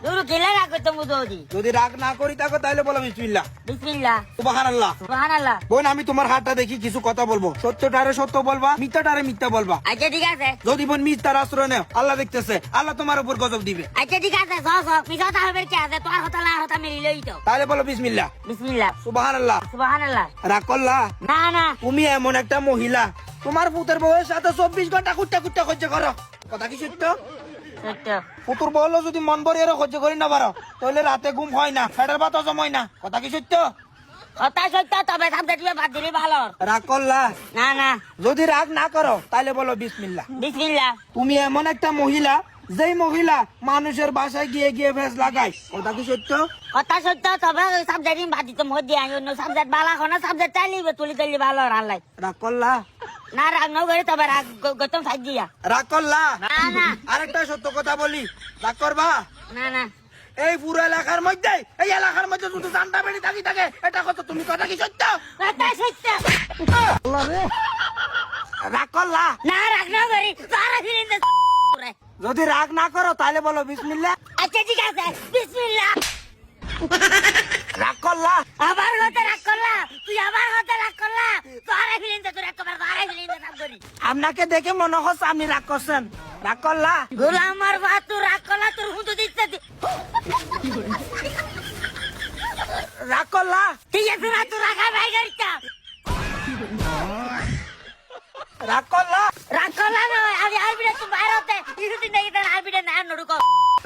দুরু কিলা রাগ করতে মুদি যদি রাগ না করি থাকো তাহলে বলো বিসমিল্লাহ। বিসমিল্লাহ সুবহানাল্লাহ। সুবহানাল্লাহ। বোন আমি তোমার হাতটা দেখি কিছু কথা বলবো, সত্যটারে সত্য বলবা, মিথ্যাটারে মিথ্যা বলবা। আচ্ছা ঠিক আছে। যদি বোন মিথ্যার আশ্রয় নেও আল্লাহ দেখতেছে, আল্লাহ তোমার উপর গজব দিবে। আচ্ছা ঠিক আছে সস মিছা হবে কি আছে তোর হতা না হতা মিলিলই তো। তাহলে বলো বিসমিল্লাহ। বিসমিল্লাহ। সুবহানাল্লাহ। সুবহানাল্লাহ। রাগ করলা? না না তুমি এমন একটা মহিলা, তোমার পুতের বউয়ের সাথে 24 ঘন্টা কুট্টা কুট্টা সহ্য করো, কথা কি সত্য? সত্য। পুতুর বউলো যদি মন ভরে এরও সহ্য করি না পারো তাহলে রাতে ঘুম হয় না, ফেটের ভাতও জমায় না, কথা কি সত্য? কথা সত্য, তবে সাবজেক্ট বাদ দিলে ভালো। রাগ করলা? না না। যদি রাগ না করো তাহলে বলো বিসমিল্লাহ। বিসমিল্লাহ। তুমি এমন একটা মহিলা যেই মহিলা মানুষের বাসায় গিয়ে গিয়ে ভেজ লাগায়, কথা কি সত্য? কথা সত্য, তবে সাবজেক্ট বাদ দিতে মধ্যে আমি অন্য সাবজেক্ট ভালো কোনো সাবজেক্ট চাইলিবে তুলি তুলি ভালো রান্লাই। রাগ করলা? না রাগ ন করে তবে রাগ গতম সাজ দিয়া। রাগ করলা? না না। আরেকটা সত্য কথা বলি, রাগ করবা? না না। এই পুরো এলাকার মধ্যে, এই এলাকার মধ্যে শুধু জানটা বেড়ি থাকি থাকে, এটা কত তুমি, কথা কি সত্য? কথা সত্য। রাগ করলা? না রাগ ন করি সারা ফিলিং দে। যদি রাগ না করো তাহলে বলো বিসমিল্লাহ। আচ্ছা ঠিক আছে বিসমিল্লাহ। রাগ করলা? আবার হতে রাগ করলা, তুই আবার হতে রাগ করলা, সারা ফিলিং দে তোর একবার সারা ফিলিং দে সব করি। আপনাকে দেখে মনে হচ্ছে আপনি রাগ করছেন, রাগ করলা? গুলা আমার বাত তুই রাগ করলা তোর হুঁতো দিতে। রাগ করলা? ঠিক আছে না তুই রাখা ভাই গাড়িটা। রাগ করলা? রাগ করলা না আমি আইবিরে তুই বাইরে হতে ইহুদি নেই তার আইবিরে না নড়ুকো।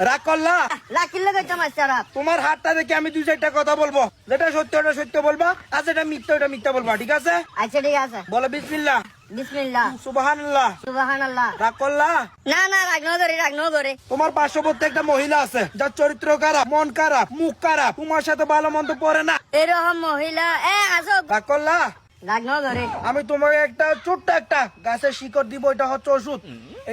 রাগ করলা? লাকিলে গেছে মাস্টার। তোমার হাতটা দেখে আমি দুই চারটা কথা বলবো, যেটা সত্য ওটা সত্য বলবা, আর যেটা মিথ্যা ওটা মিথ্যা বলবা, ঠিক আছে? আচ্ছা ঠিক আছে। বলো বিসমিল্লাহ। বিসমিল্লাহ। সুবহানাল্লাহ। সুবহানাল্লাহ। রাগ করলা? না না রাগ ন ধরে রাগ ন ধরে। তোমার পার্শ্ববর্তী একটা মহিলা আছে যার চরিত্র খারাপ, মন খারাপ, মুখ খারাপ, তোমার সাথে ভালো মন্দ পড়ে না, এরকম মহিলা আসো। রাগ করলা? রাগ ন ধরে। আমি তোমাকে একটা ছোট্ট একটা গাছের শিকড় দিব, এটা হচ্ছে ওষুধ,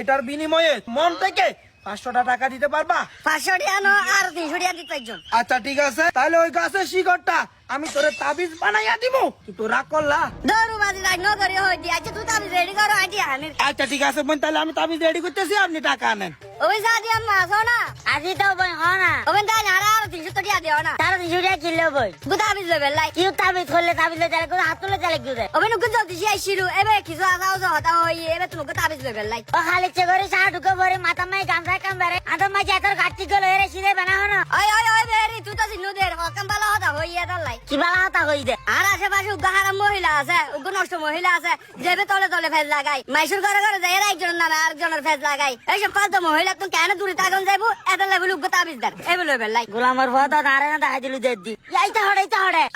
এটার বিনিময়ে মন থেকে 500টা টাকা দিতে পারবা? 500 টাকা নো আর 300 টাকা দিতে একজন। আচ্ছা ঠিক আছে, তাহলে ওই গাছের শিকড়টা আমি তোরে তাবিজ বানাইয়া দিব, কিন্তু রাগ করলা? দৌড়ু বাজি রাগ ন ধরে হই দি। আচ্ছা তুই তো আমি রেডি করো আইডি আনি। আচ্ছা ঠিক আছে বোন, তাহলে আমি তাবিজ রেডি করতেছি, আপনি টাকা আনেন। ওই সাদি আম্মা আসো না। আজি তো বই হ না। ওবেন তাই না আর 300 টাকা দিও না। তার 300 টাকা কিলো বই। গুতা আবিজ লেবে লাই। কি তাবিজ করলে তাবিজ লে করে হাত তুলে চালে গুদে। ওবেন গুদ জলদি যাই শিরু। এবে কিছু আসাও যে হতা হই এবে তুমি তাবিজ লেবে লাই। ও খালি চেগরে সা ঢুকে পরে মাথা মাই গামছা কামবারে। আদা মাই জাতর গাটি গলে এরে সিধে বানাও না। ওই ওই ওই বেরি তুই তো সিনু দে হকাম বালা হতা হই এদা লাই। কি বালা হতা হই দে। আর আশেপাশে উগা হারাম মহিলা আছে, উগা নষ্ট মহিলা আছে, যেবে তলে তলে ফেজ লাগাই। মাইশুর ঘরে ঘরে যাই একজনের নামে আরেকজনের ফেজ লাগাই। এইসব ফালতু মহিলা তুমি কেন দূরে তাগন যাইবো? এত লেভেল উগা তাবিজ দেন। এভেলেবেল লাই। গোলামের ভদা দাঁড়ে না দাহাই দিলু দে দি। এইটা হড়ে।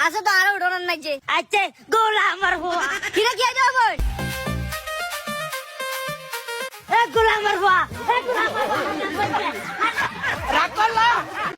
আসো তো আরো উড়ন নাই যে। আচ্ছা গোলামের ভুয়া। কিরা কি আইবা বল? এ গোলামের ভুয়া। রাগ করলা?